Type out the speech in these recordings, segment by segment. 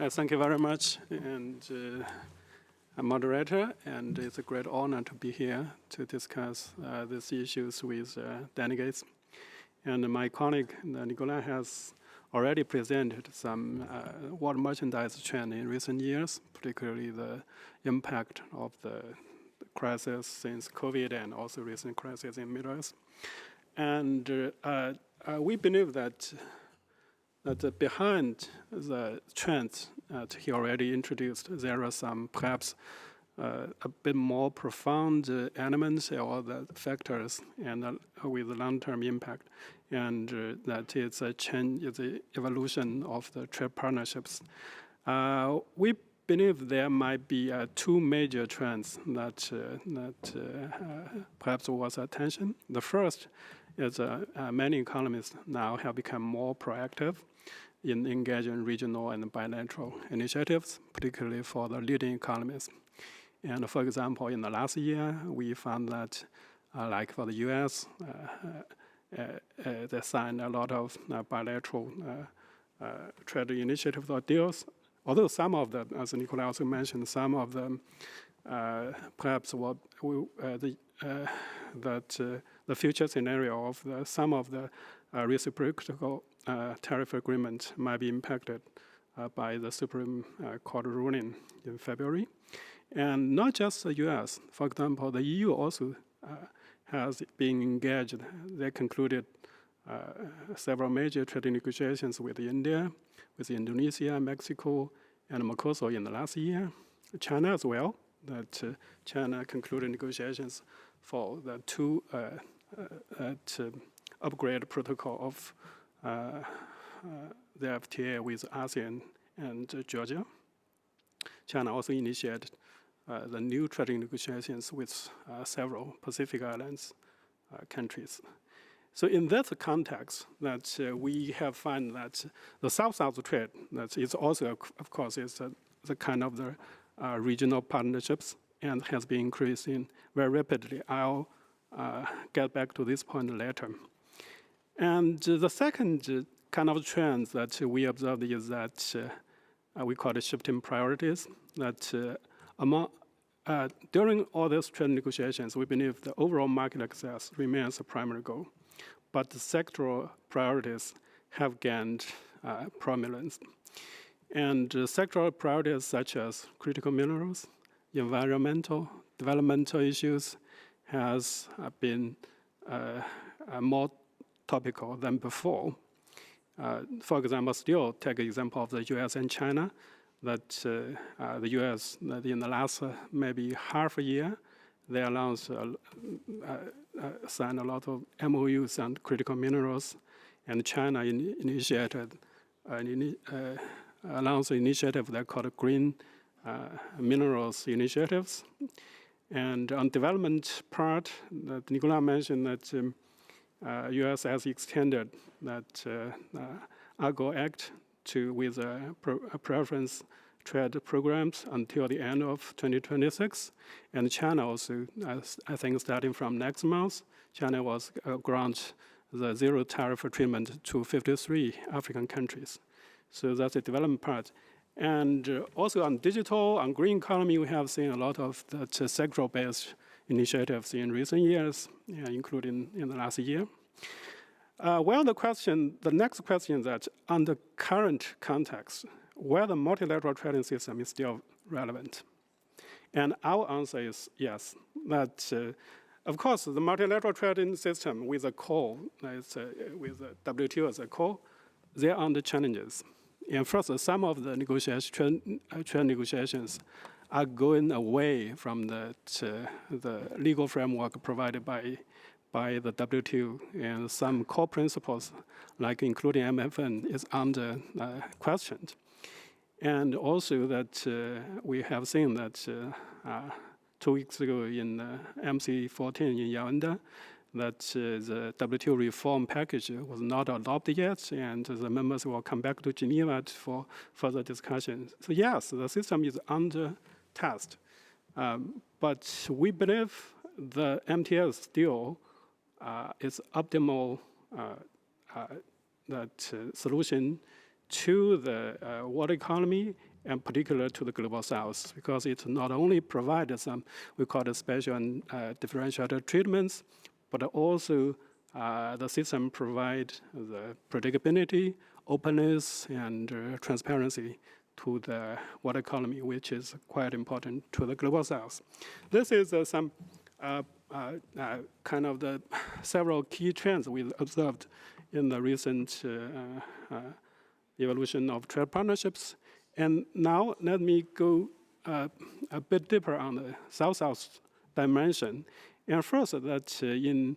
Thank you very much, and moderator, and it's a great honor to be here to discuss these issues with delegates. And my colleague, Nicolas, has already presented some world merchandise trend in recent years, particularly the impact of the crisis since COVID and also recent crisis in Middle East. And we believe that behind the trends that he already introduced, there are some perhaps a bit more profound elements or the factors and with long-term impact, and that it's a change, it's the evolution of the trade partnerships. We believe there might be two major trends that perhaps worth attention. The first is many economists now have become more proactive in engaging regional and bilateral initiatives, particularly for the leading economies. And for example, in the last year, we found that, like for the US, they signed a lot of bilateral trade initiatives or deals. Although some of them, as Nicolas also mentioned, some of them perhaps what the future scenario of some of the reciprocal tariff agreement might be impacted by the Supreme Court ruling in February. And not just the US. For example, the EU also has been engaged. They concluded several major trade negotiations with India, with Indonesia, Mexico, and Mercosur in the last year. China as well, that China concluded negotiations for the two upgrade protocol of the FTA with ASEAN and Georgia. China also initiated the new trade negotiations with several Pacific Islands countries. So in that context, that we have found that the South-South trade, that is also, of course, is the kind of the regional partnerships and has been increasing very rapidly. I'll get back to this point later. And the second kind of trend that we observed is that we call it shifting priorities, that during all these trade negotiations, we believe the overall market access remains the primary goal, but the sectoral priorities have gained prominence. And sectoral priorities such as critical minerals, environmental, developmental issues has been more topical than before. For example, still take an example of the US and China, that the US, in the last maybe half a year, they announced, signed a lot of MOUs on critical minerals, and China initiated, announced an initiative they called Green Minerals Initiatives. And on development part, that Nicolas mentioned that US has extended that AGO Act with preference trade programs until the end of 2026. And China also, I think starting from next month, China was grant the zero tariff treatment to 53 African countries. So that's the development part. And also on digital, on green economy, we have seen a lot of that sectoral-based initiatives in recent years, including in the last year. Well, the next question is that on the current context, whether multilateral trading system is still relevant. And our answer is yes, that of course the multilateral trading system with a core, with the WTO as a core, they are under challenges. And first, some of the trade negotiations are going away from the legal framework provided by the WTO, and some core principles, like including MFN, is under questioned. And also that we have seen that 2 weeks ago in MC14 in Yaoundé, that the WTO reform package was not adopted yet, and the members will come back to Geneva for further discussion. So yes, the system is under test, but we believe the MTS still is optimal that solution to the world economy, and particular to the global south, because it not only provides some, we call it special and differentiated treatments, but also the system provides the predictability, openness, and transparency to the world economy, which is quite important to the global south. This is some kind of the several key trends we observed in the recent evolution of trade partnerships. And now let me go a bit deeper on the South-South dimension. And first, that in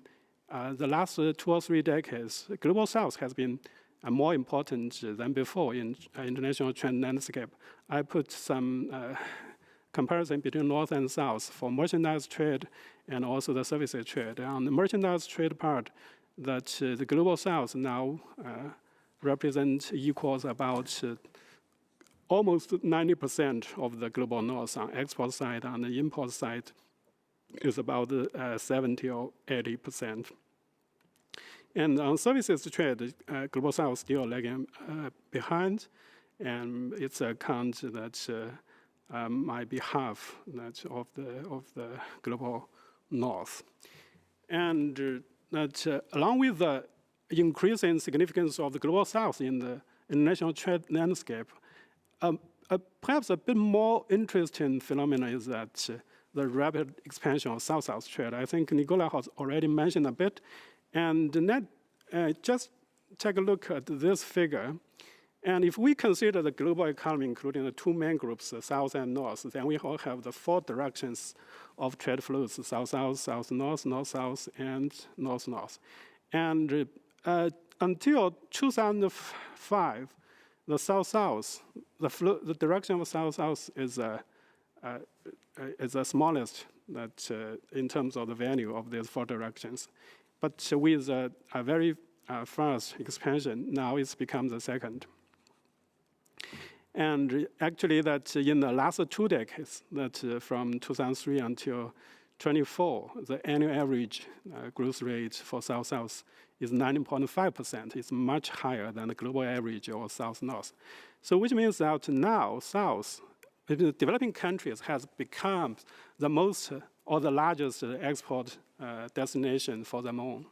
the last 2 or 3 decades, the global South has been more important than before in international trade landscape. I put some comparison between North and South for merchandise trade and also the services trade. On the merchandise trade part, that the global South now equals about almost 90% of the global North on export side. On the import side is about 70 or 80%. And on services trade, global South still lagging behind, and it's a count that might be half that of the global North. And that along with the increasing significance of the global South in the international trade landscape, perhaps a bit more interesting phenomenon is that the rapid expansion of South-South trade. I think Nicola has already mentioned a bit. And just take a look at this figure. And if we consider the global economy, including the 2 main groups, South and North, then we all have the 4 directions of trade flows, South-South, South-North, North-South, and North-North. And until 2005, the South-South, the direction of South-South is the smallest that in terms of the value of these 4 directions. But with a very fast expansion, now it's become the second. And actually that in the last 2 decades, that from 2003 until 24, the annual average growth rate for South-South is 9.5%. It's much higher than the global average or South-North. So which means that now South, the developing countries, has become the most or the largest export destination for them all.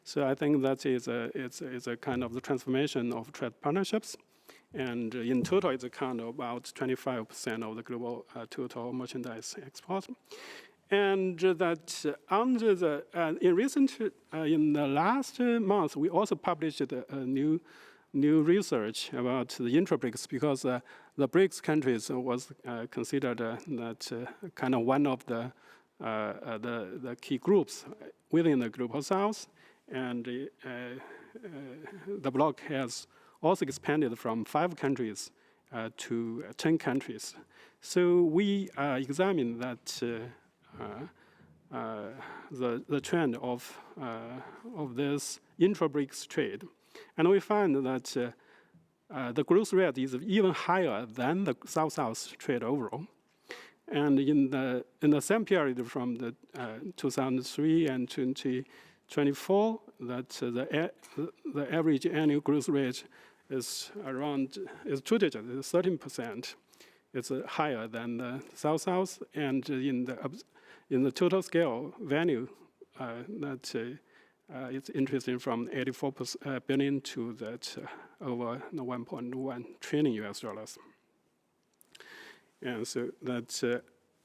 So I think that is a kind of the transformation of trade partnerships. And in total, it's account of about 25% of the global total merchandise export. And that under the, in the last month, we also published a new research about the intra-BRICS, because the BRICS countries was considered that kind of one of the key groups within the global South, and the bloc has also expanded from 5 countries to 10 countries. So we examined that the trend of this intra-BRICS trade, and we find that the growth rate is even higher than the South-South trade overall. And in the same period from the 2003 and 2024, that the average annual growth rate is 2 digits, it's 13%. It's higher than the South-South, and in the total scale value, that it's interesting from 84 billion to that over 1.1 trillion US dollars. And so that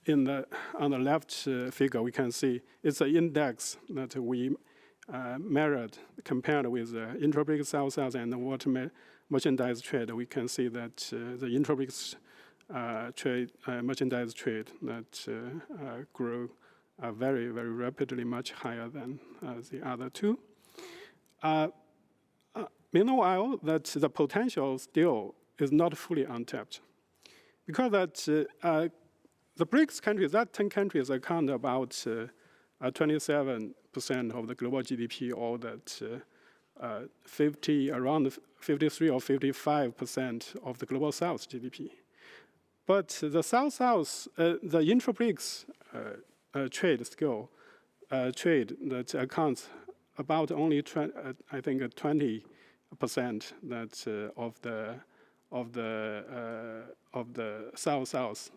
on the left figure, we can see it's an index that we measured, compared with the intra-BRICS South-South and the world merchandise trade. We can see that the intra-BRICS trade, merchandise trade, that grew very, very rapidly, much higher than the other 2. Meanwhile, that the potential still is not fully untapped, because that the BRICS countries, that 10 countries, account about 27% of the global GDP, or that around 53 or 55% of the global South GDP. But the South-South, the intra-BRICS trade scale, trade that accounts about only, I think, 20% that of the of the South-South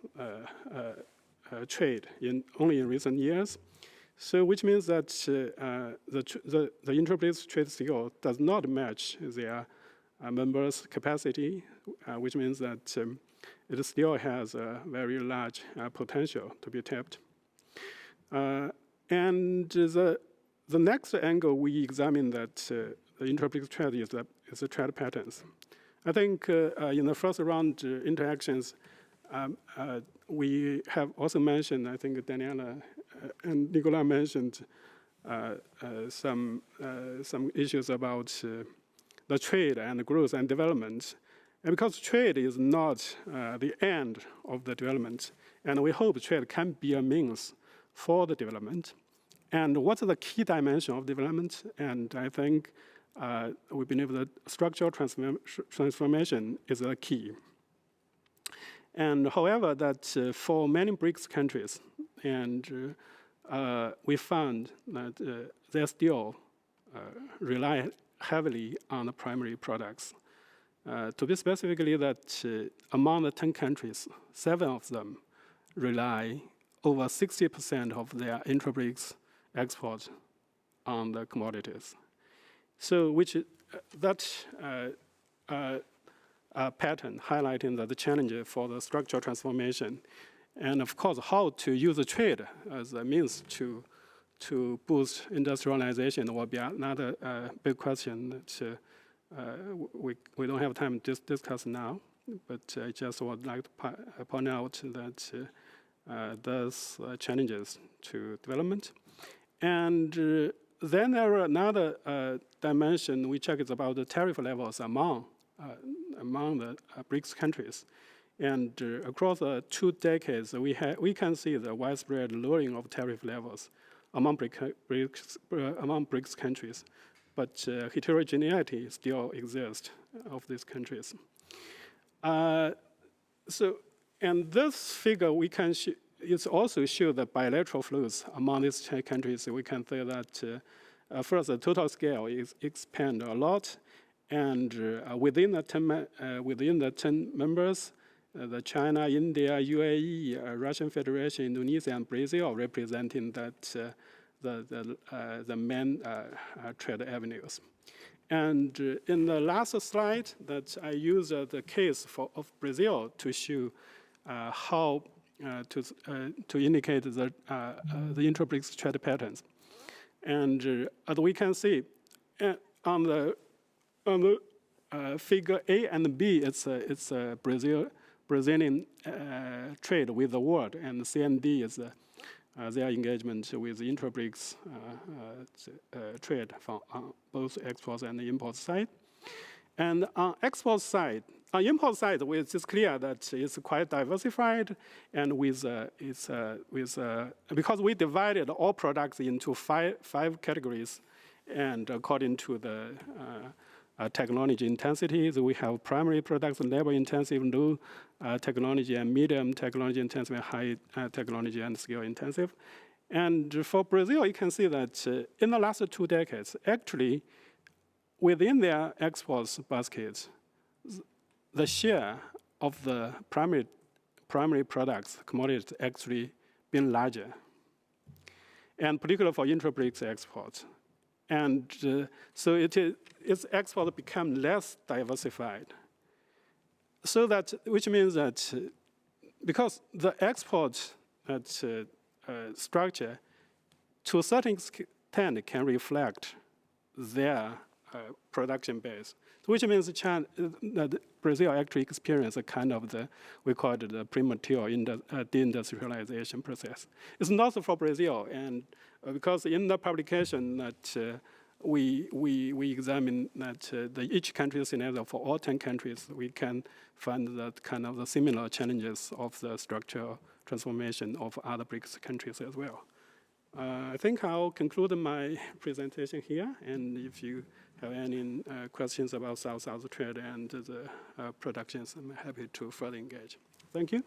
trade only in recent years. So, which means that the intra-BRICS trade still does not match their members' capacity, which means that it still has a very large potential to be tapped. And the next angle we examine that the intra-BRICS trade is the trade patterns. I think in the first round interactions, we have also mentioned, I think Daniela and Nicolas mentioned some issues about the trade and growth and development. And because trade is not the end of the development, and we hope trade can be a means for the development. And what's the key dimension of development? And I think we believe that structural transformation is a key. And however, that for many BRICS countries, and we found that they still rely heavily on the primary products. To be specifically that among the 10 countries, 7 of them rely over 60% of their intra-BRICS export on the commodities. So that pattern highlighting the challenge for the structural transformation. And of course, how to use the trade as a means to boost industrialization will be another big question that we don't have time to discuss now. But I just would like to point out that there's challenges to development. And then there are another dimension we check is about the tariff levels among the BRICS countries. And across 2 decades, we can see the widespread lowering of tariff levels among BRICS countries. But heterogeneity still exists of these countries. And this figure we can it also shows the bilateral flows among these countries. We can say that first, the total scale is expand a lot, and within the 10 members, the China, India, UAE, Russian Federation, Indonesia, and Brazil representing that the main trade avenues. And in the last slide, that I use the case of Brazil to show how to indicate the intra-BRICS trade patterns. And as we can see, on the figure A and B, it's a Brazilian trade with the world, and C and D is their engagement with the intra-BRICS trade from both exports and the import side. And on export side, on import side, it's clear that it's quite diversified, and because we divided all products into five categories, and according to the technology intensities, we have primary products, labor intensive, low technology, and medium technology intensive, and high technology and skill intensive. And for Brazil, you can see that in the last 2 decades, actually, within their exports baskets, the share of the primary products, commodities, actually been larger, and particularly for intra-BRICS exports. And so its export become less diversified. So that, which means that because the export structure, to a certain extent, can reflect their production base, which means that Brazil actually experienced a kind of we call it the premature deindustrialization process. It's not for Brazil, and because in the publication that we examine that each country scenario for all 10 countries, we can find that kind of the similar challenges of the structural transformation of other BRICS countries as well. I think I'll conclude my presentation here, and if you have any questions about South-South trade and the productions, I'm happy to further engage. Thank you.